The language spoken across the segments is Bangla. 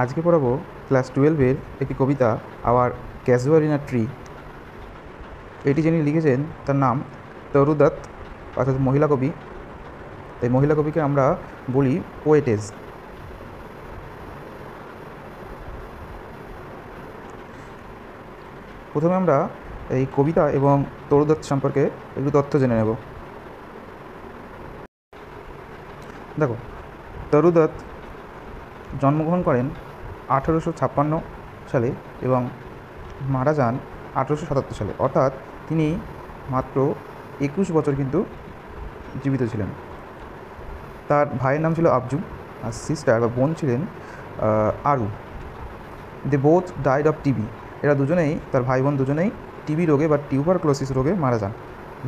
আজকে পড়াবো ক্লাস 12-এর একটি কবিতা আওয়ার ক্যাজুয়ালিনা ট্রি। এটি যিনি লিখেছেন তার নাম তরু দত্ত, অর্থাৎ মহিলা কবি। এই মহিলা কবিকে আমরা বলি পোয়েটেজ। প্রথমে আমরা এই কবিতা এবং তরু দত্ত সম্পর্কে একটু তথ্য জেনে নেব। দেখো, তরু দত্ত জন্মগ্রহণ করেন 1856 সালে এবং মারা যান 1877 সালে, অর্থাৎ তিনি মাত্র 21 বছর কিন্তু জীবিত ছিলেন। তার ভাইয়ের নাম ছিল আবজু, আর সিস্টার বা বোন ছিলেন Aru. They both died of TB. এরা দুজনেই, তার ভাই বোন দুজনেই টিবি রোগে বা টিউবারক্লোসিস রোগে মারা যান।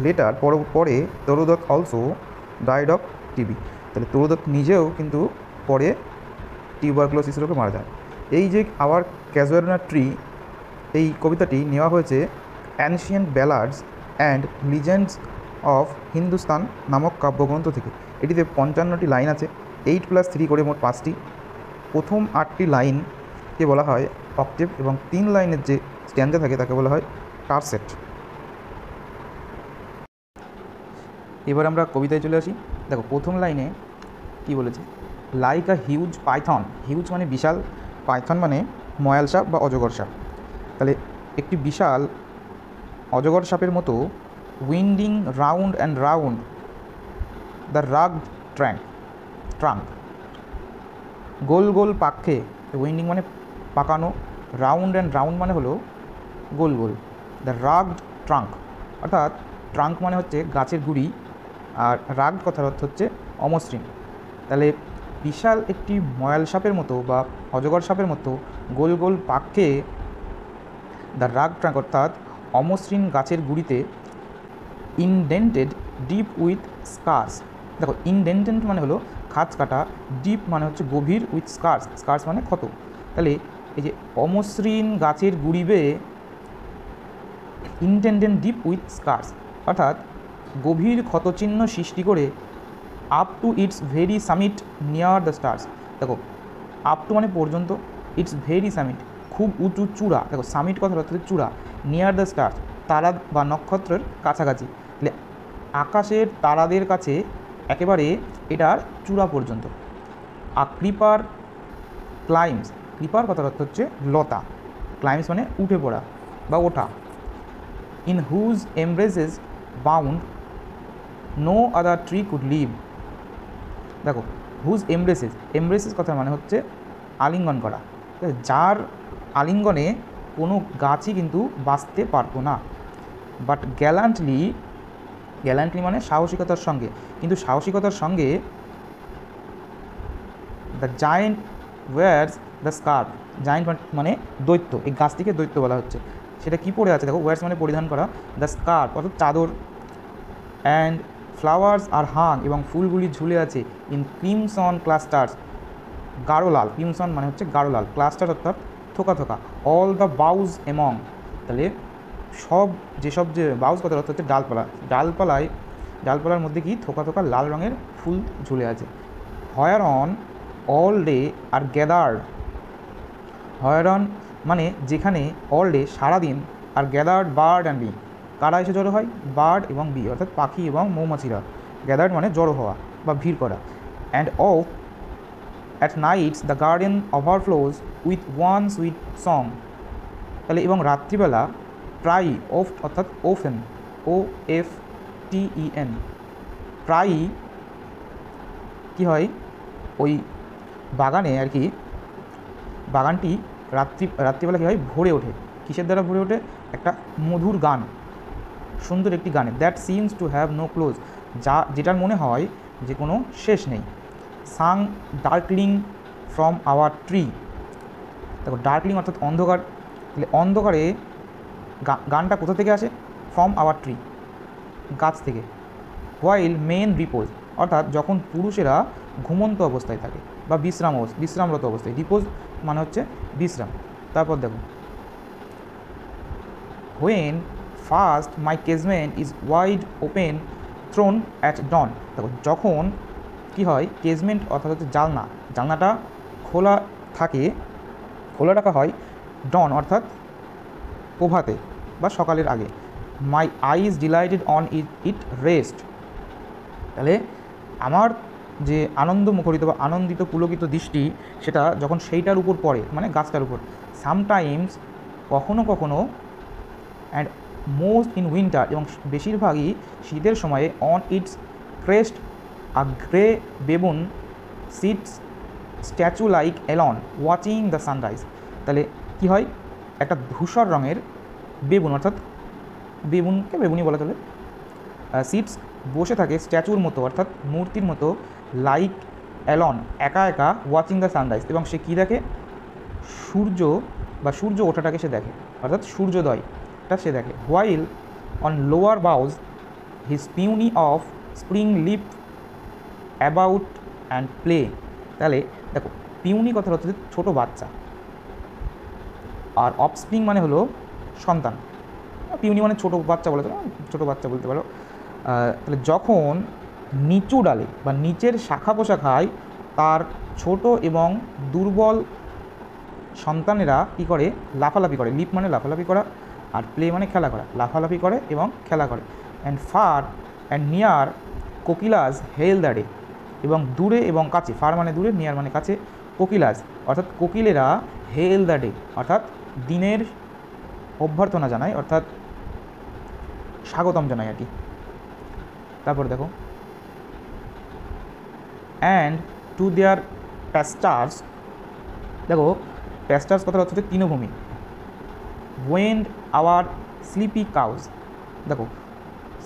লেটার পরে Toru Dutt also died of TB. তাহলে তরু দত্ত নিজেও কিন্তু পরে টিউবারক্লোসিস রোগে মারা যান। এই যে আওয়ার ক্যাজুয়ালিনা ট্রি, এই কবিতাটি নেওয়া হয়েছে ancient ব্যালাডস and legends of Hindustan নামক কাব্যগ্রন্থ থেকে। এটিতে 55টি লাইন আছে, 8+3 করে মোট 5টি। প্রথম 8টি লাইনকে বলা হয় অক্টেভ এবং 3 লাইনের যে স্ট্যান্জা থাকে তাকে বলা হয় টারসেট। এবার আমরা কবিতায় চলে আসি। দেখো, প্রথম লাইনে কি বলেছে, like a huge Python. Huge মানে বিশাল, পাইথন মানে ময়াল সাপ বা অজগর সাপ। তাহলে একটি বিশাল অজগর সাপের মতো winding round and round the rugged trunk. গোল গোল পাক্ষে, উইন্ডিং মানে পাকানো, রাউন্ড অ্যান্ড রাউন্ড মানে হলো গোল গোল। দ্য রাগড ট্রাঙ্ক, অর্থাৎ ট্রাঙ্ক মানে হচ্ছে গাছের গুড়ি, আর রাগড কথার অর্থ হচ্ছে অমসৃণ। তাহলে বিশাল একটি ময়াল সাপের মতো বা অজগর সাপের মতো গোল গোল পাক্ষে দ্য রাগ ট্রাঙ্ক, অর্থাৎ অমসৃণ গাছের গুড়িতে ইনডেন্টেড ডিপ উইথ স্কার্স। দেখো, ইনডেন্টেড মানে হলো খাঁজ কাটা, ডিপ মানে হচ্ছে গভীর, উইথ স্কার্স, স্কার্স মানে ক্ষত। তাহলে এই যে অমসৃণ গাছের গুড়ি বেয়ে ইনডেন্টেড ডিপ উইথ স্কার্স, অর্থাৎ গভীর ক্ষতচিহ্ন সৃষ্টি করে up to its very summit near the stars. দেখো, আপ টু মানে পর্যন্ত, ইটস ভেরি সামিট খুব উঁচু চূড়া। দেখো, সামিট কথার অর্থ চূড়া, নিয়ার দ্য স্টার্স তারা বা নক্ষত্রের কাছাকাছি। তাহলে আকাশের তারাদের কাছে একেবারে এটার চূড়া পর্যন্ত। আ ক্রিপার ক্লাইম্স, ক্রিপার কথার অর্থ হচ্ছে লতা, ক্লাইম্স মানে উঠে পড়া বা ওঠা। In whose embraces bound no other tree could live. দেখো, হুজ এমব্রেসেস, এমব্রেসেস কথার মানে হচ্ছে আলিঙ্গন করা, যার আলিঙ্গনে কোনো গাছই কিন্তু বাঁচতে পারতো না। বাট গ্যালান্টলি, গ্যালান্টলি মানে সাহসিকতার সঙ্গে, কিন্তু সাহসিকতার সঙ্গে the giant wires the scarf. Giant মানে দৈত্য, এই গাছটিকে দৈত্য বলা হচ্ছে। সেটা কি পরে আছে, দেখো, ওয়্যার্স মানে পরিধান করা, দ্য স্কার্ফ অর্থাৎ চাদর, অ্যান্ড ফ্লাওয়ার্স আর হাং এবং ফুলগুলি ঝুলে আছে ইন ক্রিমসন ক্লাস্টার্স, গাঢ় লাল, ক্রিমসন মানে হচ্ছে গাঢ় লাল, ক্লাস্টার অর্থাৎ থোকা থোকা, অল দ্য বাউজ এমং। তাহলে সব যেসব যে বাউজ কথার অর্থ হচ্ছে ডালপালা, ডালপালার মধ্যে কি থোকা থোকা লাল রঙের ফুল ঝুলে আছে। Whereon all day are gathered, whereon মানে যেখানে, অল ডে সারাদিন, are gathered bird and bee, কারা এসে জড়ো হয়, বার্ড এবং বি অর্থাৎ পাখি এবং মৌমাছিরা। গ্যাদার্ড মানে জড়ো হওয়া বা ভিড় করা। And of at nights the garden overflows with one sweet song. তাহলে এবং রাত্রিবেলা প্রায়ই, অফ অর্থাৎ ওফেন, OFTEN, প্রায়ই কী হয়, ওই বাগানে আর কি, বাগানটি রাত্রিবেলা কী হয়, ভরে ওঠে। কিসের দ্বারা ভরে ওঠে, একটা মধুর গান, সুন্দর একটি গানে। That seems to have no close, যেটার মনে হয় যে কোনো শেষ নেই। Sang darkling from our tree. দেখো, ডার্কলিং অর্থাৎ অন্ধকার, তাহলে অন্ধকারে গানটা কোথা থেকে আসে, ফ্রম আওয়ার ট্রি, গাছ থেকে। হোয়াইল মেন রিপোজ, অর্থাৎ যখন পুরুষেরা ঘুমন্ত অবস্থায় থাকে বা বিশ্রামরত অবস্থায়। রিপোজ মানে হচ্ছে বিশ্রাম। তারপর দেখো, when first my casement is wide open thrown at dawn. দেখো, যখন কি হয়, কেজমেন্ট অর্থাৎ হচ্ছে জানলাটা খোলা থাকে খোলা রাখা হয় ডন অর্থাৎ প্রভাতে বা সকালের আগে। মাই আইজ ডিলাইটেড অন ইট রেস্ট, তাহলে আমার যে আনন্দ মুখরিত বা আনন্দিত পুলকিত দৃষ্টি সেটা যখন সেইটার উপর পড়ে, মানে গাছটার উপর। সামটাইমস, কখনো কখনো, অ্যান্ড মোস্ট ইন উইন্টার, এবং বেশিরভাগই শীতের সময়ে, on it's crest a grey baboon sits statue like Elon watching the sunrise. তাহলে কী হয়, একটা ধূসর রঙের বেবুন অর্থাৎ বেবুনকে বেবুনি বলা চলে, সিটস বসে থাকে স্ট্যাচুর মতো অর্থাৎ মূর্তির মতো, লাইক অ্যালন একা একা, ওয়াচিং দ্য সানরাইজ, এবং সে কী দেখে, সূর্য বা সূর্য ওঠাটাকে সে দেখে অর্থাৎ সূর্যোদয়টা সে দেখে। While on lower boughs his puny offspring leap about and play. তাহলে দেখো, পিউনি কথাটা হচ্ছে ছোটো বাচ্চা, আর অফস্প্রিং মানে হলো সন্তান, পিউনি মানে ছোটো বাচ্চা বলা চলে, ছোটো বাচ্চা বলতে পারো। তাহলে যখন নিচু ডালে বা নিচের শাখা পোশাখায় তার ছোট এবং দুর্বল সন্তানেরা কী করে, লাফালাফি করে। লিপ মানে লাফালাফি করা, আর প্লে মানে খেলা করা, লাফালাফি করে এবং খেলা করে। And far and near kokilas hail the day, এবং দূরে এবং কাছে, ফার মানে দূরে, নিয়ার মানে কাছে, কোকিলাস অর্থাৎ কোকিলেরা, হেল দ্য ডে অর্থাৎ দিনের অভ্যর্থনা জানায় অর্থাৎ স্বাগতম জানায় আর কি। তারপর দেখো, অ্যান্ড টু দেয়ার প্যাস্টার্স, দেখো প্যাস্টার্স কথাটা হচ্ছে তৃণভূমি। ওয়েন্ড আওয়ার স্লিপি কাউজ, দেখো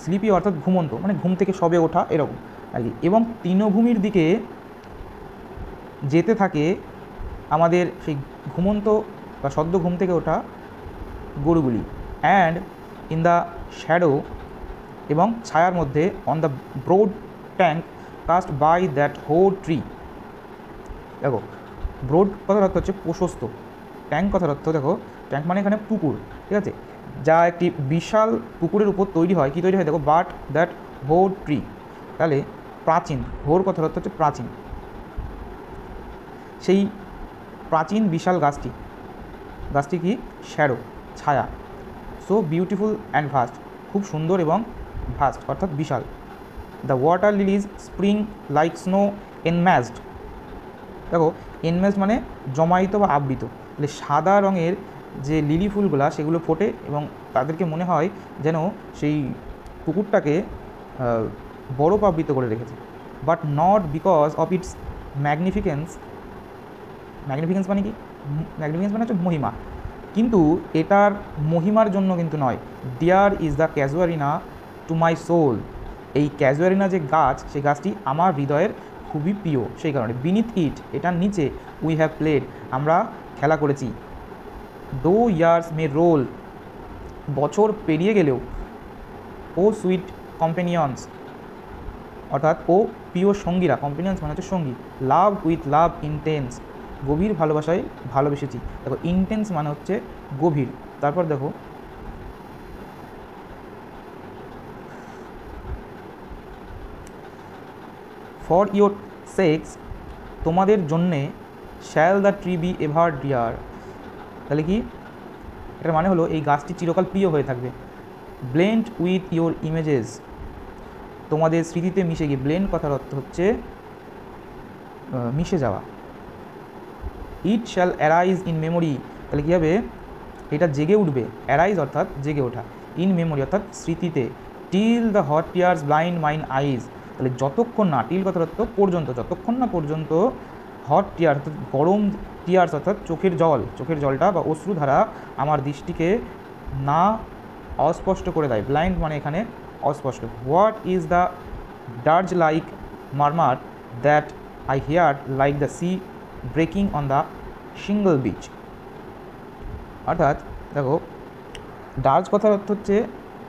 স্লিপি অর্থাৎ ঘুমন্ত, মানে ঘুম থেকে সবে ওঠা এরকম আর কি। এবং তৃণভূমির দিকে যেতে থাকে আমাদের সেই ঘুমন্ত বা সদ্য ঘুম থেকে ওঠা গরুগুলি। অ্যান্ড ইন দ্য শ্যাডো, এবং ছায়ার মধ্যে, on the broad tank cast by that hoar tree. দেখো ব্রোড কথার অর্থ হচ্ছে প্রশস্ত, ট্যাঙ্ক কথার অর্থ, দেখো ট্যাঙ্ক মানে এখানে পুকুর, ঠিক আছে, যা একটি বিশাল পুকুরের উপর তৈরি হয়। কী তৈরি হয়, দেখো বাট দ্যাট হোড ট্রি, তাহলে প্রাচীন, হোর কথার অর্থ হচ্ছে প্রাচীন, সেই প্রাচীন বিশাল গাছটি কি, শ্যাডো ছায়া। সো বিউটিফুল অ্যান্ড ভাস্ট, খুব সুন্দর এবং ভাস্ট অর্থাৎ বিশাল। The water lilies spring like snow enmassed, দেখো এনম্যাজড মানে জমায়িত বা আবৃত, তাহলে সাদা রঙের যে লিলি ফুলগুলা সেগুলো ফোটে এবং তাদেরকে মনে হয় যেন সেই পুকুরটাকে বরফ আবৃত করে রেখেছে। But not because of its magnificence, magnificence মানে কি, ম্যাগনিফিকেন্স মানে হচ্ছে মহিমা, কিন্তু এটার মহিমার জন্য কিন্তু নয়। Dear is the casuarina to my soul, এই ক্যাজুয়ারিনা যে গাছ, সেই গাছটি আমার হৃদয়ের খুবই প্রিয়, সেই কারণে। বিনিথ ইট, এটার নিচে, উই হ্যাভ প্লেড, আমরা খেলা করেছি। দো ইয়ার্স মে রোল, বছর পেরিয়ে গেলেও, ও সুইট কম্পেনিয়ন্স অর্থাৎ ও প্রিয় সঙ্গীরা, কম্পেনিয়ন্স মানে হচ্ছে সঙ্গী। লাভ উইথ লাভ ইন্টেন্স, গভীর ভালোবাসায় ভালোবেসেছি। দেখো ইন্টেন্স মানে হচ্ছে গভীর। তারপর দেখো, ফর ইয়োর সেক্স, তোমাদের জন্যে, shall the tree be ever dear, তাহলে কি, এটার মানে হলো এই গাছটি চিরকাল প্রিয় হয়ে থাকবে। ব্লেন্ড উইথ ইয়োর ইমেজেস, তোমাদের স্মৃতিতে মিশে গিয়ে, ব্লেন্ড কথার অর্থ হচ্ছে মিশে যাওয়া। ইট শ্যাল অ্যারাইজ ইন মেমোরি, তাহলে কী হবে, এটা জেগে উঠবে, অ্যারাইজ অর্থাৎ জেগে ওঠা, ইন মেমোরি অর্থাৎ স্মৃতিতে। Till the hot tears blind mine eyes, তাহলে যতক্ষণ না, টিল কথার অর্থ পর্যন্ত, যতক্ষণ না পর্যন্ত, হট টিয়ার অর্থাৎ গরম, টিয়ার্স অর্থাৎ চোখের জলটা বা অশ্রুধারা আমার দৃষ্টিকে না অস্পষ্ট করে দেয়। ব্লাইন্ড মানে এখানে অস্পষ্ট। What is the dirge like murmur that I hear like the sea breaking on the shingle beach, অর্থাৎ দেখো ডার্জ কথার অর্থ হচ্ছে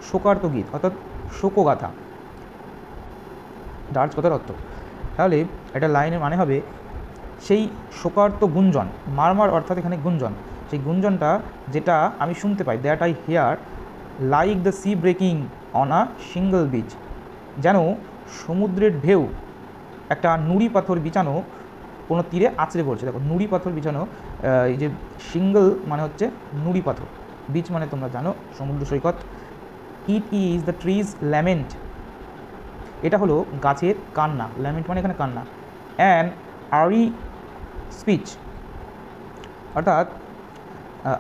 শোকার্ত গীত অর্থাৎ শোকগাথা, ডার্জ কথার অর্থ। তাহলে এটা লাইনের মানে হবে সেই শোকার্ত গুঞ্জন, মারমার অর্থাৎ এখানে গুঞ্জন, সেই গুঞ্জনটা যেটা আমি শুনতে পাই, that I hear like the sea breaking on a shingle beach, যেন সমুদ্রের ঢেউ একটা নুড়ি পাথর বিছানো কোনো তীরে আছড়ে পড়ছে। দেখো নুড়ি পাথর বিছানো এই যে সিঙ্গল মানে হচ্ছে নুড়ি পাথর, বিচ মানে তোমরা জানো সমুদ্র সৈকত। It is the tree's lament, এটা হলো গাছের কান্না, ল্যামেন্ট মানে এখানে কান্না। অ্যান আরি স্পিচ, অর্থাৎ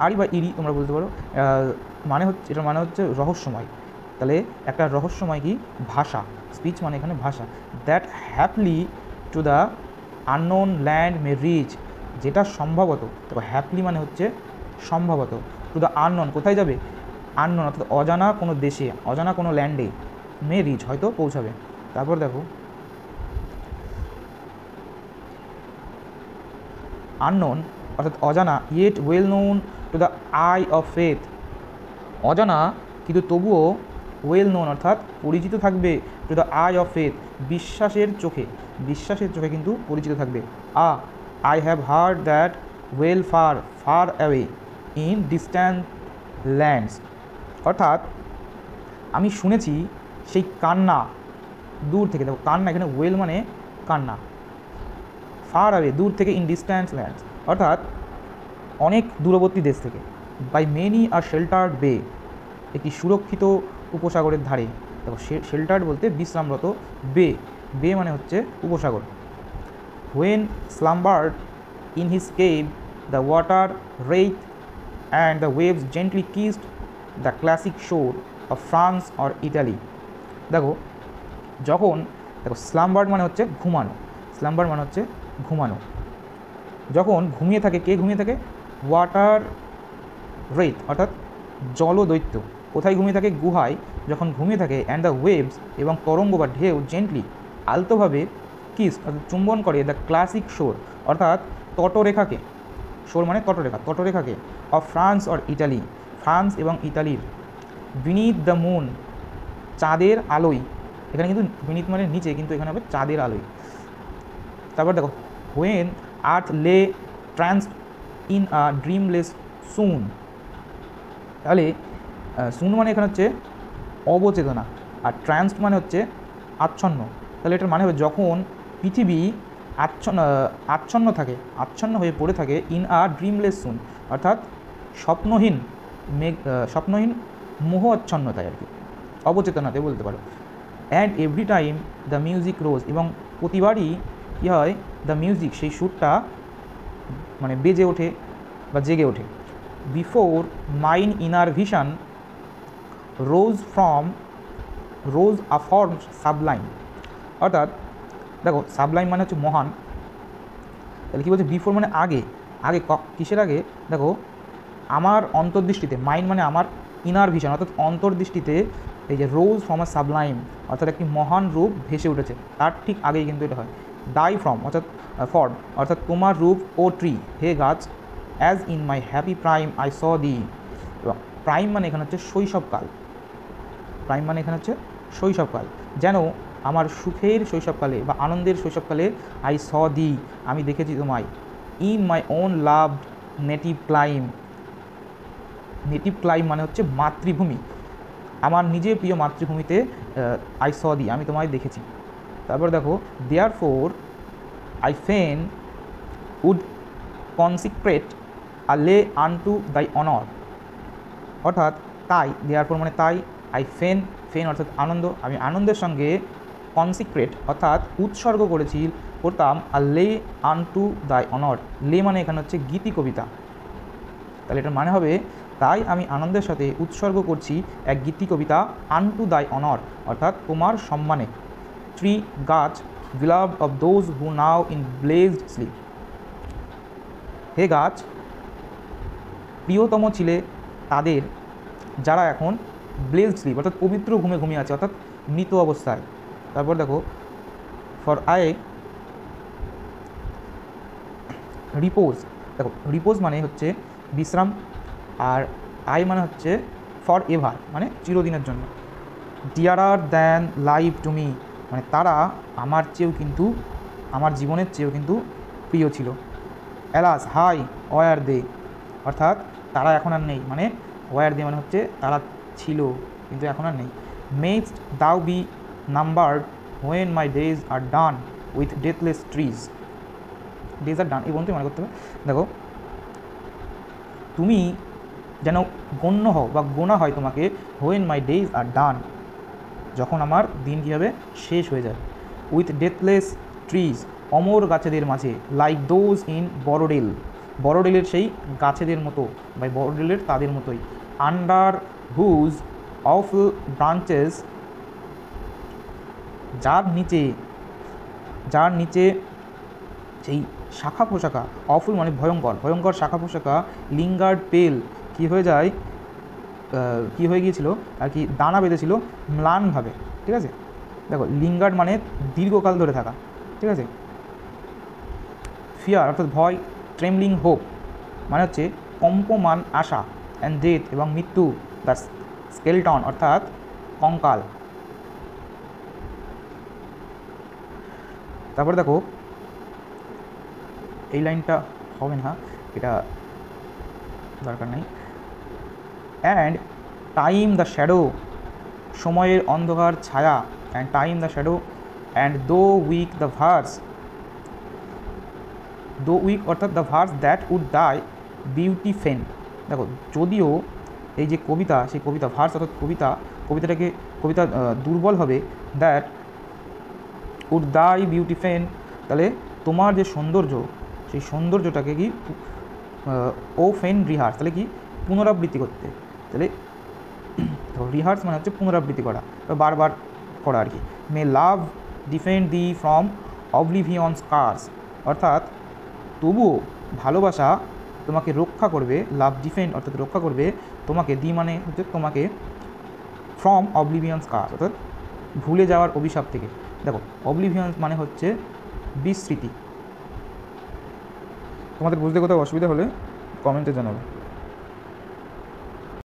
আরি বা ইরি তোমরা বলতে পারো, মানে হচ্ছে এটার মানে হচ্ছে রহস্যময়। তাহলে একটা রহস্যময় কি ভাষা, স্পিচ মানে এখানে ভাষা। That haply to the unknown land may reach, যেটা সম্ভবত, দেখো হ্যাপলি মানে হচ্ছে সম্ভবত, টু দ্য আননোন কোথায় যাবে, আননোন অর্থাৎ অজানা কোনো দেশে, অজানা কোনো ল্যান্ডে, মে রিচ হয়তো পৌঁছাবে। তারপর দেখো আননোন অর্থাৎ অজানা, yet well known to the I of faith, অজানা কিন্তু তবুও ওয়েল নোন অর্থাৎ পরিচিত থাকবে, to the I of faith বিশ্বাসের চোখে, বিশ্বাসের চোখে কিন্তু পরিচিত থাকবে। I have heard that well far far away in distant lands, অর্থাৎ আমি শুনেছি সেই কান্না দূর থেকে, দেখো কান্না এখানে ওয়েল মানে কান্না, ফার অ্যাওয়ে দূর থেকে, ইন ডিস্ট্যান্ট ল্যান্ডস অর্থাৎ অনেক দূরবর্তী দেশ থেকে। বাই মেনি আর শেল্টার্ড বে, একটি সুরক্ষিত উপসাগরের ধারে, দেখো শেল্টার্ড বলতে বিশ্রামরত, বে, বে মানে হচ্ছে উপসাগর। When slumbered in his cave the water wraith and the waves gently kissed the classic shore of France or Italy, দেখো যখন, দেখো স্লাম্বার্ড মানে হচ্ছে ঘুমানো, স্লাম্বার্ড মানে হচ্ছে ঘুমানো, যখন ঘুমিয়ে থাকে, কে ঘুমিয়ে থাকে, ওয়াটার রেইথ অর্থাৎ জলদৈত্য, কোথায় ঘুমিয়ে থাকে, গুহায় যখন ঘুমিয়ে থাকে। অ্যান্ড দ্য ওয়েভস এবং তরঙ্গ বা ঢেউ জেন্টলি আলতোভাবে কিস অর্থাৎ চুম্বন করে দ্য ক্লাসিক শোর অর্থাৎ তটরেখাকে, শোর মানে তটরেখা, তটরেখাকে, of France or Italy, France এবং ইতালির। বিনিথ দ্য মুন, চাঁদের আলোয়, এখানে কিন্তু বিনিথ মানে নিচে, কিন্তু এখানে হবে চাঁদের আলোয়। তারপর দেখো হোয়েন আর্থ লে ট্রান্স ইন আ ড্রিমলেস সুন, তাহলে সুন মানে এখানে হচ্ছে অবচেতনা, আর ট্রান্সড মানে হচ্ছে আচ্ছন্ন, তাহলে এটার মানে হবে যখন পৃথিবী আচ্ছন্ন থাকে, আচ্ছন্ন হয়ে পড়ে থাকে, ইন আ ড্রিমলেস সুন অর্থাৎ স্বপ্নহীন স্বপ্নহীন মোহ আচ্ছন্নতায় আর কি, অবচেতনাতে বলতে পারো। And every time the music rose, এবং প্রতিবারই কী হয়, দ্য মিউজিক সেই সুরটা মানে বেজে ওঠে বা জেগে ওঠে। বিফোর মাইন ইনার ভিশন রোজ আ ফর্ম সাবলাইম, অর্থাৎ দেখো সাবলাইম মানে হচ্ছে মহান, তাহলে কী বলছে, বিফোর মানে আগে, আগে কিসের আগে, দেখো আমার অন্তর্দৃষ্টিতে, মাইন্ড মানে আমার, ইনার ভিশন অর্থাৎ অন্তর্দৃষ্টিতে, এই যে রোজ ফ্রম আ সাবলাইম অর্থাৎ একটি মহান রূপ ভেসে উঠেছে, তার ঠিক আগেই কিন্তু এটা হয়। ডাই ফ্রম অর্থাৎ ফর্ম অর্থাৎ তোমার রূপ, ও ট্রি হে গাছ, as in my happy prime I saw thee, এবং প্রাইম মানে এখানে হচ্ছে শৈশবকাল, প্রাইম মানে এখানে হচ্ছে শৈশবকাল, যেন আমার সুখের শৈশবকালে বা আনন্দের শৈশবকালে, আই স দি আমি দেখেছি তোমায়, in my own loved native clime, native clime মানে হচ্ছে মাতৃভূমি, আমার নিজের প্রিয় মাতৃভূমিতে, আই স দি আমি তোমায় দেখেছি। তারপর দেখো দেয়ার ফোর আই ফেন উড কনসিক্রেট আ লে আনটু দাই অনর, অর্থাৎ তাই, দেয়ার ফোর মানে তাই, আই ফেন, ফেন অর্থাৎ আনন্দ, আমি আনন্দের সঙ্গে কনসিক্রেট অর্থাৎ উৎসর্গ করতাম, আর লে আনটু দাই অনর, লে মানে এখানে হচ্ছে গীতি কবিতা, তাহলে এটার মানে হবে তাই আমি আনন্দের সাথে উৎসর্গ করছি এক গীতি কবিতা, আনটু দাই অনর অর্থাৎ তোমার সম্মানে। ট্রি গাছ, beloved of those who now in blazed sleep, হে গাছ প্রিয়তম ছিলে তাদের যারা এখন ব্লেজড স্লিপ অর্থাৎ পবিত্র ঘুমে ঘুমিয়ে আছে, অর্থাৎ মৃত অবস্থায়। তারপর দেখো ফর আই রিপোজ, দেখো রিপোজ মানে হচ্ছে বিশ্রাম, আর আই মানে হচ্ছে ফর এভার মানে চিরদিনের জন্য। ডিয়ারার দ্যান লাইফ টু মি, মানে তারা আমার চেয়েও কিন্তু, আমার জীবনের চেয়েও কিন্তু প্রিয় ছিল। অ্যালাস হাই ওয়ার দে, অর্থাৎ তারা এখন আর নেই, মানে ওয়ার দে মানে হচ্ছে তারা ছিল কিন্তু এখন আর নেই। Mayst thou be numbered when my days are done with deathless trees, days are done এই বলতে মনে করতে হবে। দেখো তুমি যেন গণ্য হও বা গোনা হয় তোমাকে, হোয়েন মাই ডেজ আর ডান, যখন আমার দিন কী হবে, শেষ হয়ে যাবে। উইথ ডেথলেস ট্রিজ, অমর গাছেদের মাঝে, লাইক দোজ ইন বড়োডেল, বড়োডেলের সেই গাছেদের মতো বা বড়োডেলের তাদের মতোই, আন্ডার হুজ অফ ব্রাঞ্চেস, যার নিচে সেই শাখা পোশাকা, অফুল মানে ভয়ঙ্কর, ভয়ঙ্কর শাখা পোশাকা, লিঙ্গার্ড পেল, কী হয়ে যায়, কী হয়ে গিয়েছিল আর কি, দানা বেঁধেছিল ম্লানভাবে, ঠিক আছে। দেখো লিঙ্গার্ড মানে দীর্ঘকাল ধরে থাকা, ঠিক আছে। ফিয়ার অর্থাৎ ভয়, ট্রেমলিং হোপ মানে হচ্ছে কম্পমান আশা, অ্যান্ড ডেথ এবং মৃত্যু, দ্য স্কেলটন অর্থাৎ কঙ্কাল। তারপরে দেখো এই লাইনটা হবে না, এটা দরকার নেই। অ্যান্ড টাইম দ্য শ্যাডো, সময়ের অন্ধকার ছায়া, and time the shadow, and though weak the verse, though weak অর্থাৎ the verse that would thy beauty fain. দেখো যদিও এই যে কবিতা, সেই কবিতা ভার্স অর্থাৎ কবিতা দুর্বল হবে, দ্যাট উড ডাই বিউটি ফেন, তাহলে তোমার যে সৌন্দর্য, সেই সৌন্দর্যটাকে কি ও ফেন রিহার্স, তাহলে কি পুনরাবৃত্তি করতে, তাহলে রিহার্স মানে হচ্ছে পুনরাবৃত্তি করা বা বারবার করা আর কি। May love defend thee from oblivion scars, অর্থাৎ তবুও ভালোবাসা তোমাকে রক্ষা করবে, লাভ ডিফেন্ড অর্থাৎ রক্ষা করবে তোমাকে, দি মানে হচ্ছে তোমাকে, ফ্রম অবলিভিয়ন স্কার্স অর্থাৎ ভুলে যাওয়ার অভিশাপ থেকে। দেখো অবলিভিয়ন মানে হচ্ছে বিস্মৃতি। তোমাদের বুঝতে কোথাও অসুবিধা হলে কমেন্টে জানাবে।